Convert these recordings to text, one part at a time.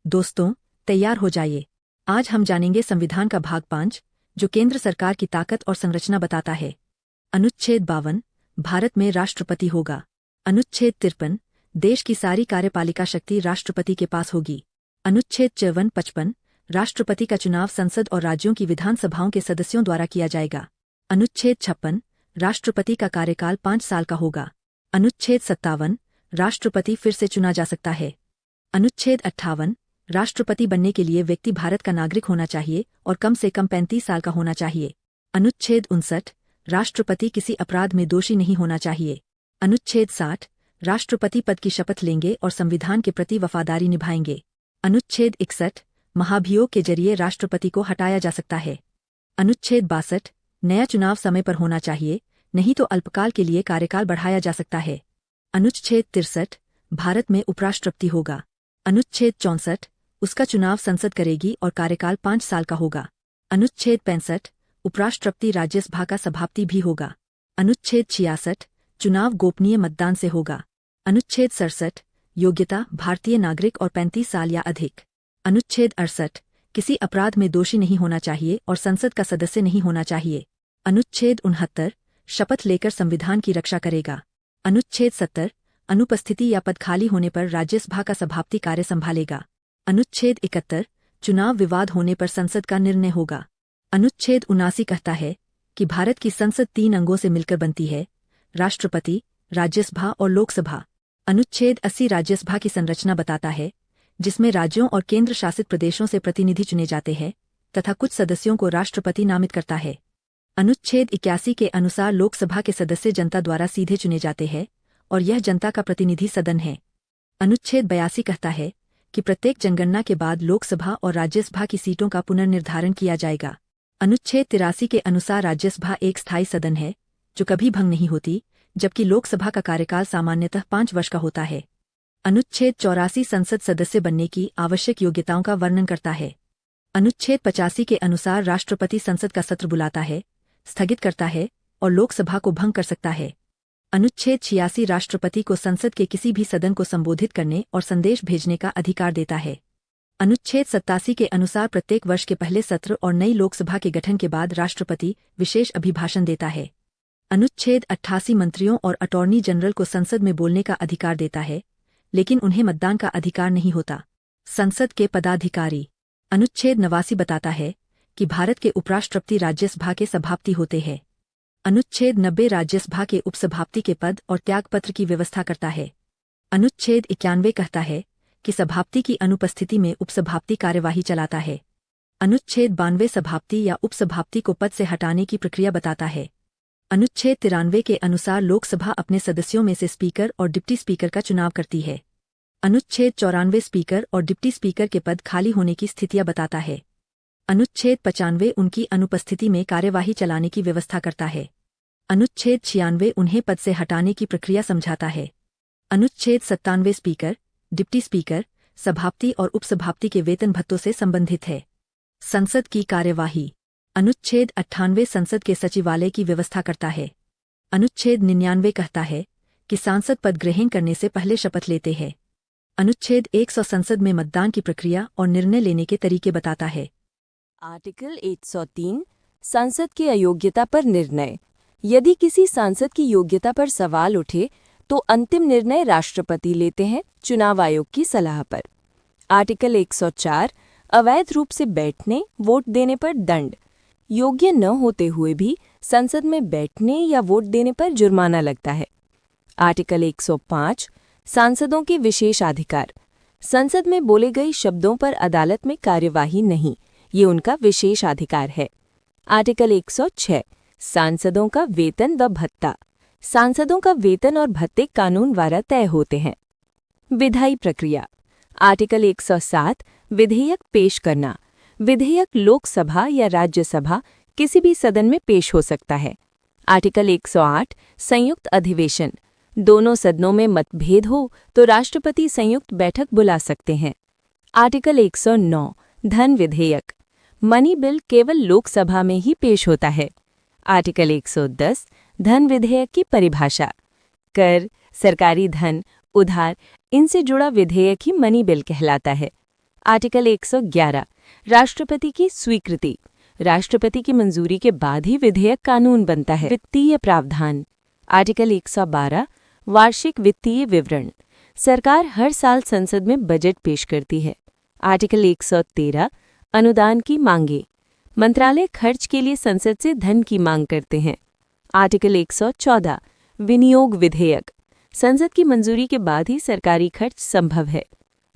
दोस्तों, तैयार हो जाइए। आज हम जानेंगे संविधान का भाग 5, जो केंद्र सरकार की ताकत और संरचना बताता है। अनुच्छेद 52, भारत में राष्ट्रपति होगा। अनुच्छेद 53, देश की सारी कार्यपालिका शक्ति राष्ट्रपति के पास होगी। अनुच्छेद 54-55, राष्ट्रपति का चुनाव संसद और राज्यों की विधानसभाओं के सदस्यों द्वारा किया जाएगा। अनुच्छेद 56, राष्ट्रपति का कार्यकाल 5 साल का होगा। अनुच्छेद 57, राष्ट्रपति फिर से चुना जा सकता है। अनुच्छेद 58, राष्ट्रपति बनने के लिए व्यक्ति भारत का नागरिक होना चाहिए और कम से कम 35 साल का होना चाहिए। अनुच्छेद 59, राष्ट्रपति किसी अपराध में दोषी नहीं होना चाहिए। अनुच्छेद 60, राष्ट्रपति पद की शपथ लेंगे और संविधान के प्रति वफादारी निभाएंगे। अनुच्छेद 61, महाभियोग के जरिए राष्ट्रपति को हटाया जा सकता है। अनुच्छेद 62, नया चुनाव समय पर होना चाहिए, नहीं तो अल्पकाल के लिए कार्यकाल बढ़ाया जा सकता है। अनुच्छेद 63, भारत में उपराष्ट्रपति होगा। अनुच्छेद 64, उसका चुनाव संसद करेगी और कार्यकाल 5 साल का होगा। अनुच्छेद 65, उपराष्ट्रपति राज्यसभा का सभापति भी होगा। अनुच्छेद 66, चुनाव गोपनीय मतदान से होगा। अनुच्छेद 67, योग्यता भारतीय नागरिक और 35 साल या अधिक। अनुच्छेद 68, किसी अपराध में दोषी नहीं होना चाहिए और संसद का सदस्य नहीं होना चाहिए। अनुच्छेद 69, शपथ लेकर संविधान की रक्षा करेगा। अनुच्छेद 70, अनुपस्थिति या पद खाली होने पर राज्यसभा का सभापति कार्य संभालेगा। अनुच्छेद 71, चुनाव विवाद होने पर संसद का निर्णय होगा। अनुच्छेद 79 कहता है कि भारत की संसद 3 अंगों से मिलकर बनती है: राष्ट्रपति, राज्यसभा और लोकसभा। अनुच्छेद 80 राज्यसभा की संरचना बताता है, जिसमें राज्यों और केंद्र शासित प्रदेशों से प्रतिनिधि चुने जाते हैं तथा कुछ सदस्यों को राष्ट्रपति नामित करता है। अनुच्छेद 81 के अनुसार लोकसभा के सदस्य जनता द्वारा सीधे चुने जाते हैं और यह जनता का प्रतिनिधि सदन है। अनुच्छेद 82 कहता है कि प्रत्येक जनगणना के बाद लोकसभा और राज्यसभा की सीटों का पुनर्निर्धारण किया जाएगा। अनुच्छेद 83 के अनुसार राज्यसभा एक स्थायी सदन है, जो कभी भंग नहीं होती, जबकि लोकसभा का कार्यकाल सामान्यतः 5 वर्ष का होता है। अनुच्छेद 84 संसद सदस्य बनने की आवश्यक योग्यताओं का वर्णन करता है। अनुच्छेद 85 के अनुसार राष्ट्रपति संसद का सत्र बुलाता है, स्थगित करता है और लोकसभा को भंग कर सकता है। अनुच्छेद 86 राष्ट्रपति को संसद के किसी भी सदन को संबोधित करने और संदेश भेजने का अधिकार देता है। अनुच्छेद 87 के अनुसार प्रत्येक वर्ष के पहले सत्र और नई लोकसभा के गठन के बाद राष्ट्रपति विशेष अभिभाषण देता है। अनुच्छेद 88 मंत्रियों और अटॉर्नी जनरल को संसद में बोलने का अधिकार देता है, लेकिन उन्हें मतदान का अधिकार नहीं होता। संसद के पदाधिकारी। अनुच्छेद 89 बताता है कि भारत के उपराष्ट्रपति राज्यसभा के सभापति होते हैं। अनुच्छेद 90 राज्यसभा के उपसभापति के पद और त्यागपत्र की व्यवस्था करता है। अनुच्छेद 91 कहता है कि सभापति की अनुपस्थिति में उपसभापति कार्यवाही चलाता है। अनुच्छेद 92 सभापति या उपसभापति को पद से हटाने की प्रक्रिया बताता है। अनुच्छेद 93 के अनुसार लोकसभा अपने सदस्यों में से स्पीकर और डिप्टी स्पीकर का चुनाव करती है। अनुच्छेद 94 स्पीकर और डिप्टी स्पीकर के पद खाली होने की स्थितियां बताता है। अनुच्छेद 95 उनकी अनुपस्थिति में कार्यवाही चलाने की व्यवस्था करता है। अनुच्छेद 96 उन्हें पद से हटाने की प्रक्रिया समझाता है। अनुच्छेद 97 स्पीकर, डिप्टी स्पीकर, सभापति और उपसभापति के वेतन भत्तों से संबंधित है। संसद की कार्यवाही। अनुच्छेद 98 संसद के सचिवालय की व्यवस्था करता है। अनुच्छेद 99 कहता है कि सांसद पद ग्रहण करने से पहले शपथ लेते हैं। अनुच्छेद 100 संसद में मतदान की प्रक्रिया और निर्णय लेने के तरीके बताता है। आर्टिकल 103, संसद की अयोग्यता पर निर्णय। यदि किसी सांसद की योग्यता पर सवाल उठे तो अंतिम निर्णय राष्ट्रपति लेते हैं, चुनाव आयोग की सलाह पर। आर्टिकल 104, अवैध रूप से बैठने, वोट देने पर दंड। योग्य न होते हुए भी संसद में बैठने या वोट देने पर जुर्माना लगता है। आर्टिकल 105, सांसदों के विशेषाधिकार। संसद में बोले गए शब्दों पर अदालत में कार्यवाही नहीं, ये उनका विशेषाधिकार है। आर्टिकल 106, सांसदों का वेतन व भत्ता। सांसदों का वेतन और भत्ते कानून द्वारा तय होते हैं। विधायी प्रक्रिया। आर्टिकल 107, विधेयक पेश करना। विधेयक लोकसभा या राज्यसभा किसी भी सदन में पेश हो सकता है। आर्टिकल 108, संयुक्त अधिवेशन। दोनों सदनों में मतभेद हो तो राष्ट्रपति संयुक्त बैठक बुला सकते हैं। आर्टिकल 109, धन विधेयक। मनी बिल केवल लोकसभा में ही पेश होता है। आर्टिकल 110, धन विधेयक की परिभाषा। कर, सरकारी धन, उधार, इनसे जुड़ा विधेयक ही मनी बिल कहलाता है। आर्टिकल 111 राष्ट्रपति की स्वीकृति। राष्ट्रपति की मंजूरी के बाद ही विधेयक कानून बनता है। वित्तीय प्रावधान। आर्टिकल 112 वार्षिक वित्तीय विवरण। सरकार हर साल संसद में बजट पेश करती है। आर्टिकल 113 अनुदान की मांगे। मंत्रालय खर्च के लिए संसद से धन की मांग करते हैं। आर्टिकल 114 विनियोग विधेयक। संसद की मंजूरी के बाद ही सरकारी खर्च संभव है।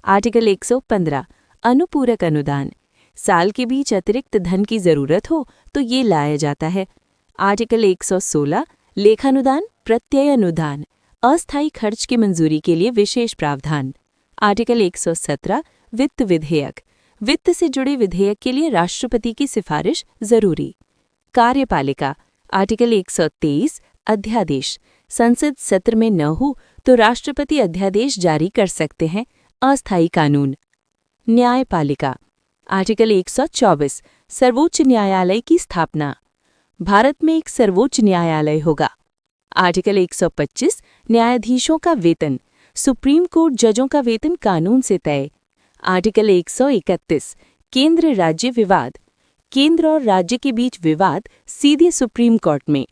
आर्टिकल 115 अनुपूरक अनुदान। साल के बीच अतिरिक्त धन की जरूरत हो तो ये लाया जाता है। आर्टिकल 116 लेखानुदान प्रत्यय अनुदान। अस्थायी खर्च की मंजूरी के लिए विशेष प्रावधान। आर्टिकल 117 वित्त विधेयक। वित्त से जुड़े विधेयक के लिए राष्ट्रपति की सिफारिश जरूरी। कार्यपालिका। आर्टिकल 123 अध्यादेश। संसद सत्र में न हो तो राष्ट्रपति अध्यादेश जारी कर सकते हैं। अस्थायी कानून। न्यायपालिका। आर्टिकल 124 सर्वोच्च न्यायालय की स्थापना। भारत में एक सर्वोच्च न्यायालय होगा। आर्टिकल 125 न्यायाधीशों का वेतन। सुप्रीम कोर्ट जजों का वेतन कानून से तय। आर्टिकल 131 केंद्र राज्य विवाद। केंद्र और राज्य के बीच विवाद सीधे सुप्रीम कोर्ट में।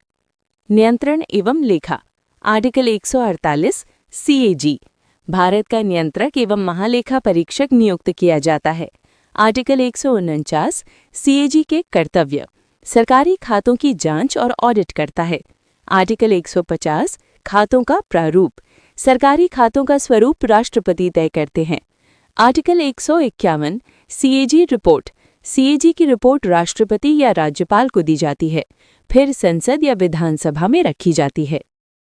नियंत्रण एवं लेखा। Article 148 CAG. भारत का नियंत्रक एवं महालेखा परीक्षक नियुक्त किया जाता है। आर्टिकल 149 सीएजी के कर्तव्य। सरकारी खातों की जांच और ऑडिट करता है। आर्टिकल 150 खातों का प्रारूप। सरकारी खातों का स्वरूप राष्ट्रपति तय करते हैं। Article 151 CAG report. सीएजी की रिपोर्ट राष्ट्रपति या राज्यपाल को दी जाती है, फिर संसद या विधानसभा में रखी जाती है।